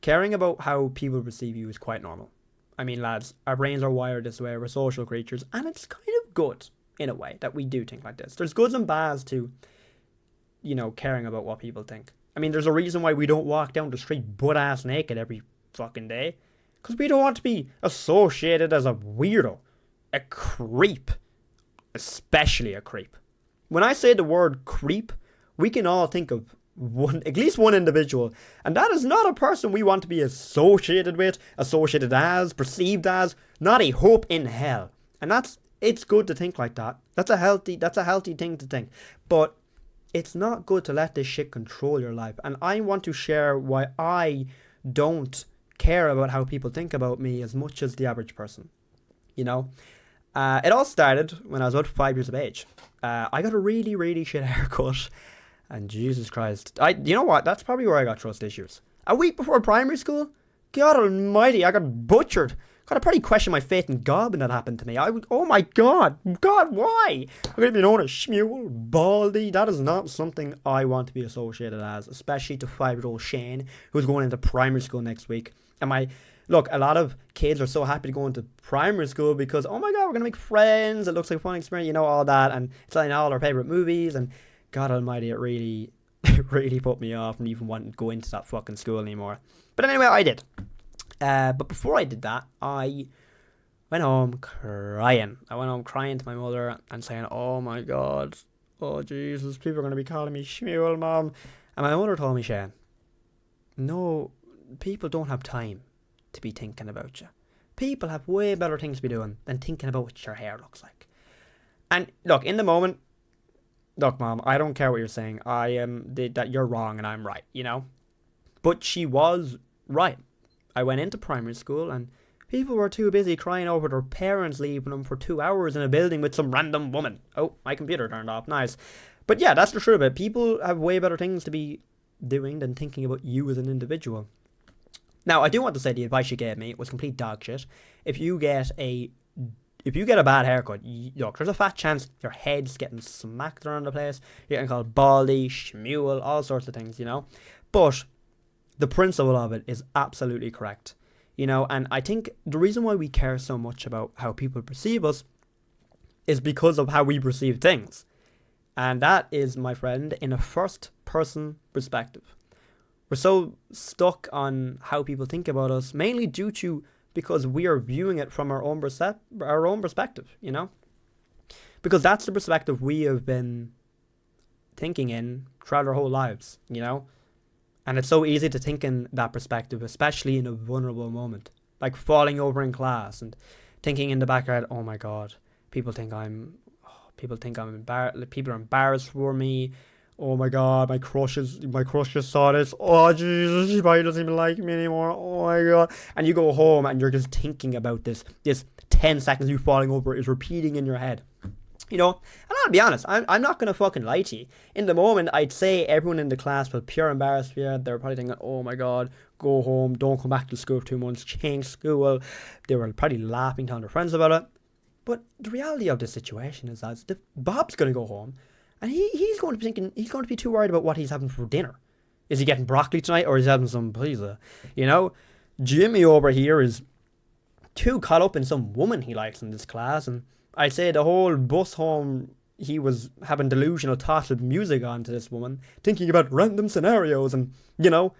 caring about how people perceive you is quite normal. I mean, lads, our brains are wired this way. We're social creatures, and it's kind of good in a way that we do think like this. There's goods and bads to, caring about what people think. I mean, there's a reason why we don't walk down the street butt ass naked every fucking day, because we don't want to be associated as a weirdo, a creep, especially a creep. When I say the word creep, we can all think of at least one individual, and that is not a person we want to be associated with, associated as, perceived as, not a hope in hell. And it's good to think like that. That's a healthy thing to think. But it's not good to let this shit control your life. And I want to share why I don't care about how people think about me as much as the average person. It all started when I was about 5 years of age. I got a really, really shit haircut. And Jesus Christ. You know what? That's probably where I got trust issues. A week before primary school? God almighty, I got butchered. God, I probably questioned my faith in God when that happened to me. Oh my God. God, why? I'm going to be known as Shmuel, Baldy. That is not something I want to be associated as, especially to 5-year-old Shane, who's going into primary school next week. Look, a lot of kids are so happy to go into primary school because, oh my God, we're going to make friends. It looks like a fun experience, all that. And it's like all our favorite movies. And God almighty, it really put me off and even wanting to go into that fucking school anymore. But anyway, I did. But before I did that, I went home crying. I went home crying to my mother and saying, oh my God, oh Jesus, people are going to be calling me Shmuel, Mom. And my mother told me, Shane, no, people don't have time to be thinking about you. People have way better things to be doing than thinking about what your hair looks like. And look, in the moment, look, Mom, I don't care what you're saying. That you're wrong and I'm right, But she was right. I went into primary school and people were too busy crying over their parents leaving them for 2 hours in a building with some random woman. Oh, my computer turned off. Nice. But yeah, that's the truth of it. People have way better things to be doing than thinking about you as an individual. Now, I do want to say the advice she gave me was complete dog shit. If you get a bad haircut, look, there's a fat chance your head's getting smacked around the place. You're getting called baldy, shmuel, all sorts of things, But the principle of it is absolutely correct, And I think the reason why we care so much about how people perceive us is because of how we perceive things. And that is, my friend, in a first-person perspective. We're so stuck on how people think about us, mainly because we are viewing it from our own perspective, Because that's the perspective we have been thinking in throughout our whole lives, And it's so easy to think in that perspective, especially in a vulnerable moment, like falling over in class and thinking in the back of your head, oh my God, people think I'm embarrassed. People are embarrassed for me. Oh my God, my crush just saw this. Oh Jesus, she probably doesn't even like me anymore. Oh my God. And you go home and you're just thinking about this 10 seconds you falling over is repeating in your head. And I'll be honest, I'm not going to fucking lie to you. In the moment, I'd say everyone in the class was pure embarrassed here. They were probably thinking, oh my God, go home, don't come back to school for 2 months, change school. They were probably laughing, telling their friends about it. But the reality of this situation is that Bob's going to go home and he's going to be too worried about what he's having for dinner. Is he getting broccoli tonight or is he having some pizza? Jimmy over here is too caught up in some woman he likes in this class, and I'd say the whole bus home he was having delusional thoughts with music on to this woman, thinking about random scenarios, and when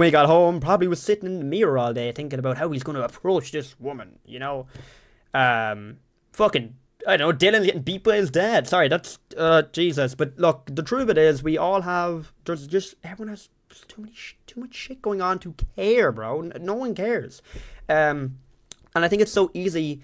he got home probably was sitting in the mirror all day thinking about how he's going to approach this woman, fucking, I don't know, Dylan's getting beat by his dad. Sorry, that's Jesus. But look, the truth of it is everyone has just too much shit going on to care, bro. No one cares. And I think it's so easy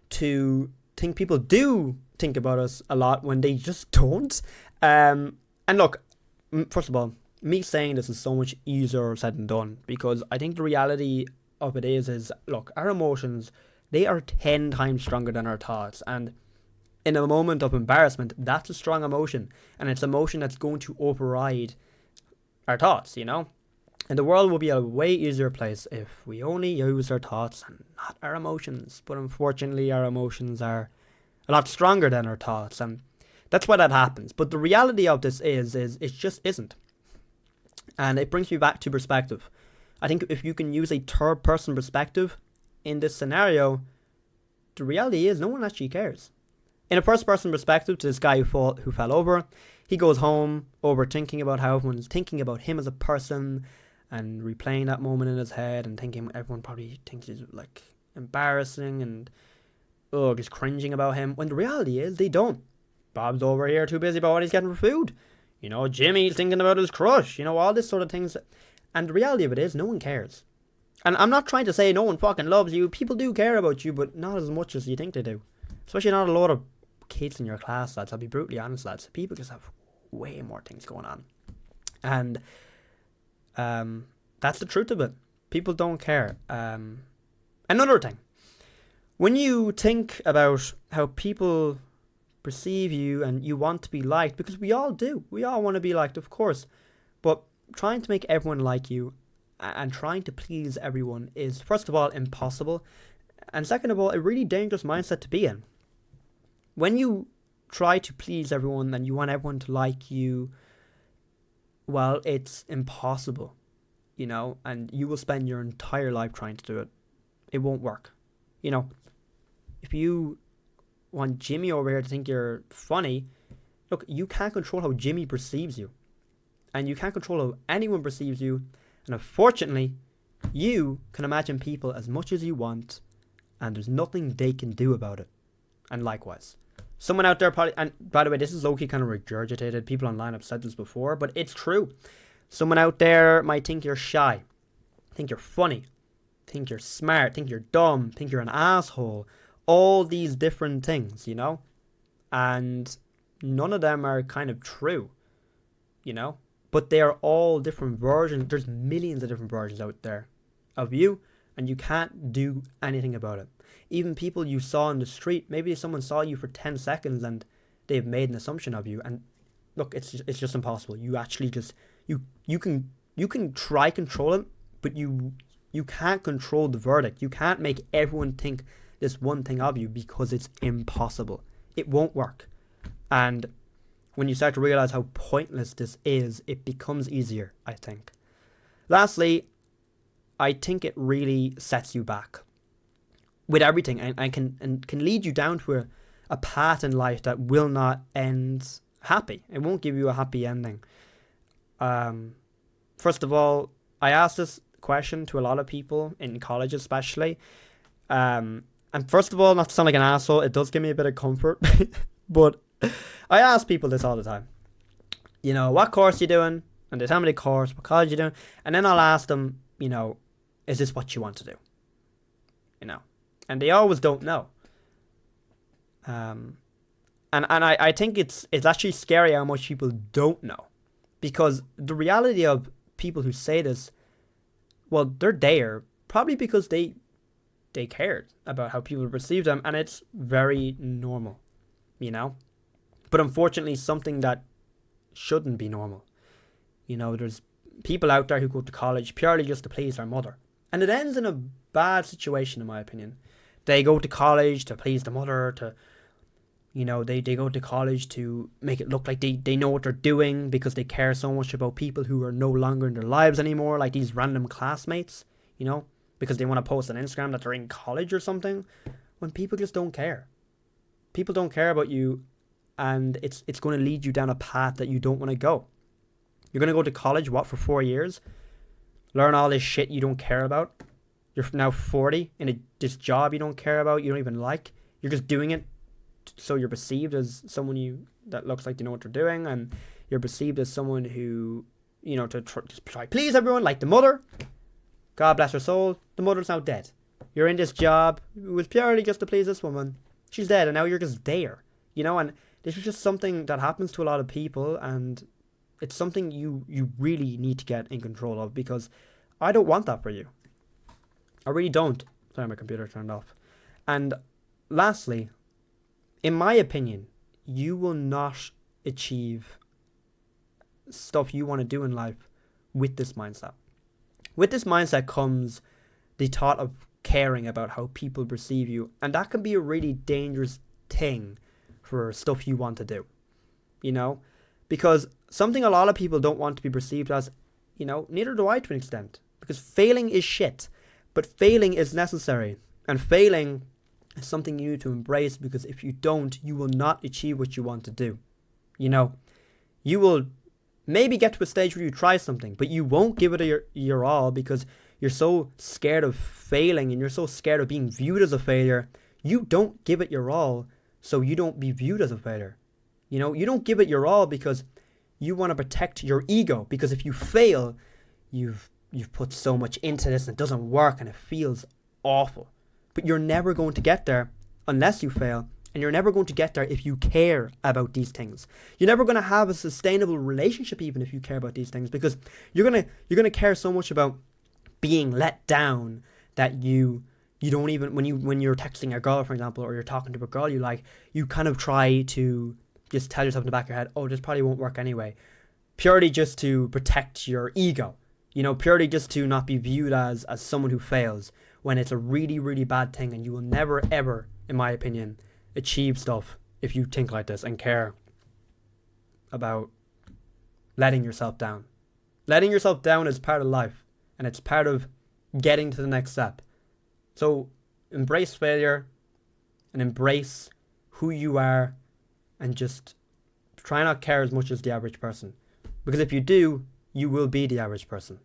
to think people do think about us a lot when they just don't. And look, first of all, me saying this is so much easier said than done, because I think the reality of it is look, our emotions, they are 10 times stronger than our thoughts. And in a moment of embarrassment, that's a strong emotion. And it's an emotion that's going to override our thoughts, And the world will be a way easier place if we only use our thoughts and not our emotions. But unfortunately, our emotions are a lot stronger than our thoughts. And that's why that happens. But the reality of this is it just isn't. And it brings me back to perspective. I think if you can use a third person perspective in this scenario, the reality is no one actually cares. In a first person perspective, to this guy who fell over, he goes home overthinking about how everyone's thinking about him as a person and replaying that moment in his head and thinking everyone probably thinks he's like embarrassing and just cringing about him, when the reality is they don't. Bob's over here too busy about what he's getting for food. Jimmy's thinking about his crush, all this sort of things. And the reality of it is no one cares. And I'm not trying to say no one fucking loves you. People do care about you, but not as much as you think they do. Especially not a lot of kids in your class, lads. I'll be brutally honest, lads. People just have way more things going on. And that's the truth of it. People don't care. Another thing. When you think about how people perceive you and you want to be liked, because we all do. We all want to be liked, of course. But trying to make everyone like you and trying to please everyone is, first of all, impossible. And second of all, a really dangerous mindset to be in. When you try to please everyone and you want everyone to like you, well, it's impossible, and you will spend your entire life trying to do it. It won't work. If you want Jimmy over here to think you're funny, look, you can't control how Jimmy perceives you. And you can't control how anyone perceives you. And unfortunately, you can imagine people as much as you want, and there's nothing they can do about it. And likewise, someone out there probably, and by the way, this is low-key kind of regurgitated. People online have said this before, but it's true. Someone out there might think you're shy, think you're funny, think you're smart, think you're dumb, think you're an asshole. All these different things, and none of them are kind of true, but they are all different versions. There's millions of different versions out there of you, and you can't do anything about it. Even people you saw on the street, maybe someone saw you for 10 seconds and they've made an assumption of you, and look, it's just impossible. You actually just you can try control it, but you can't control the verdict. You can't make everyone think this one thing of you, because it's impossible. It won't work. And when you start to realize how pointless this is, it becomes easier, I think. Lastly, I think it really sets you back with everything, and can lead you down to a path in life that will not end happy. It won't give you a happy ending. First of all, I asked this question to a lot of people in college especially. And first of all, not to sound like an asshole, it does give me a bit of comfort. But I ask people this all the time. What course you doing? And they tell me the course, what college you doing? And then I'll ask them, is this what you want to do? And they always don't know. And I think it's actually scary how much people don't know. Because the reality of people who say this, well, they're there probably because they cared about how people perceive them, and it's very normal, But unfortunately, something that shouldn't be normal. There's people out there who go to college purely just to please their mother, and it ends in a bad situation, in my opinion. They go to college to please the mother, they go to college to make it look like they know what they're doing because they care so much about people who are no longer in their lives anymore, like these random classmates, because they want to post on Instagram that they're in college or something, when people just don't care. People don't care about you, and it's going to lead you down a path that you don't want to go. You're going to go to college, for 4 years? Learn all this shit you don't care about? You're now 40 in this job you don't care about, you don't even like. You're just doing it so you're perceived as someone that looks like they know what they're doing, and you're perceived as someone who, to just try please everyone, like the mother. God bless her soul, the mother's now dead. You're in this job, it was purely just to please this woman. She's dead, and now you're just there. And this is just something that happens to a lot of people, and it's something you really need to get in control of, because I don't want that for you. I really don't. Sorry, my computer turned off. And lastly, in my opinion, you will not achieve stuff you want to do in life with this mindset. With this mindset comes the thought of caring about how people perceive you, and that can be a really dangerous thing for stuff you want to do, because something a lot of people don't want to be perceived as, neither do I to an extent, because failing is shit, but failing is necessary, and failing is something you need to embrace, because if you don't, you will not achieve what you want to do. You know, you will maybe get to a stage where you try something, but you won't give it your all because you're so scared of failing and you're so scared of being viewed as a failure. You don't give it your all so you don't be viewed as a failure. You know, you don't give it your all because you want to protect your ego, because if you fail, you've put so much into this and it doesn't work and it feels awful. But you're never going to get there unless you fail, and you're never going to get there if you care about these things. You're never going to have a sustainable relationship even if you care about these things, because you're going to care so much about being let down that you don't even, when you're texting a girl, for example, or you're talking to a girl you like, you kind of try to just tell yourself in the back of your head, oh, this probably won't work anyway, purely just to protect your ego, you know, purely just to not be viewed as someone who fails, when it's a really, really bad thing. And you will never, ever, in my opinion, achieve stuff if you think like this and care about letting yourself down. Letting yourself down is part of life, and it's part of getting to the next step. So embrace failure and embrace who you are, and just try not care as much as the average person, because if you do, you will be the average person.